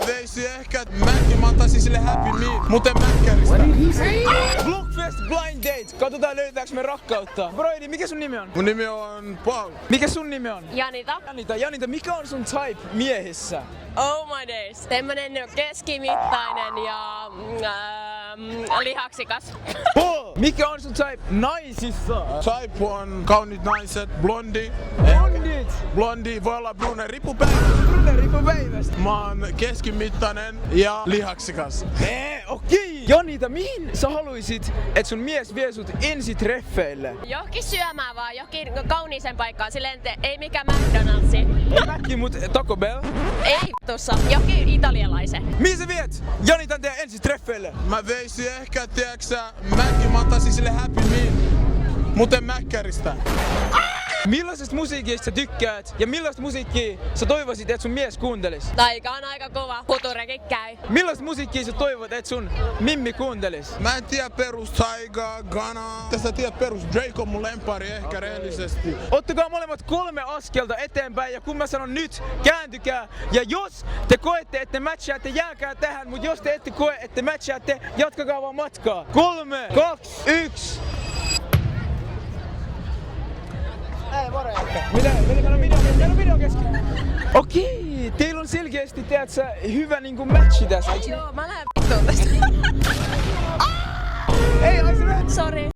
veisin ehkä Mäkki, mä antaisin sille Happy Meal, mut en Mäkkäristä. Vlogfest Blind Date. Katsotaan löytääks me rakkautta. Broidi, mikä sun nimi on? Mun nimi on Paul. Mikä sun nimi on? Janita. Janita, mikä on sun type miehissä? Oh my days. Semmonen keskimittainen ja lihaksikas. Paul, mikä on sun type naisissa? Type on kauniit naiset, blondi. Blondit. Blondi voi olla brune, riippuu päivästä. Riippuu päivästä. Mä oon keskimittainen ja lihaksikas. Okei. Janita, mihin sä haluisit, että sun mies vie sut ensitreffeille? Johonkin syömään vaan, johonkin kauniiseen paikkaan. Silleen ei mikään McDonald'si. Mäkki, mut Taco Bell. Ei tossa, johonkin italialaisen. Mihin sä viet Janitan teidän ensitreffeille? Mä veisin ehkä, tiiäksä, Mäkki, mä antaisin sille Happy Meal, mut en Mäkkäristä. Millaisesta musiikista sä tykkäät ja millaista musiikkia sä toivoisit, että sun mies kuuntelis? Taika on aika kova, kuturekin käy. Millaista musiikkia sä toivot, että sun mimmi kuuntelis? Mä en tiedä perus Taiga, Ghana. Tästä tiedät perus Drake on mun lempari ehkä rehellisesti. Ottakaa molemmat 3 askelta eteenpäin ja kun mä sanon nyt, kääntykää. Ja jos te koette, että matchaatte, jääkää tähän, mutta jos te ette koe, että matchaatte, jatkakaa vaan matkaa. 3, 2, 1. Ei, moro jätkä. Mitä? Meillä on video kesken. Okei, teillä on selkeästi, tiedätkö, hyvä niinku matchi tässä. Joo, mä lähden vittuun tästä. Ei, ai sä Sori.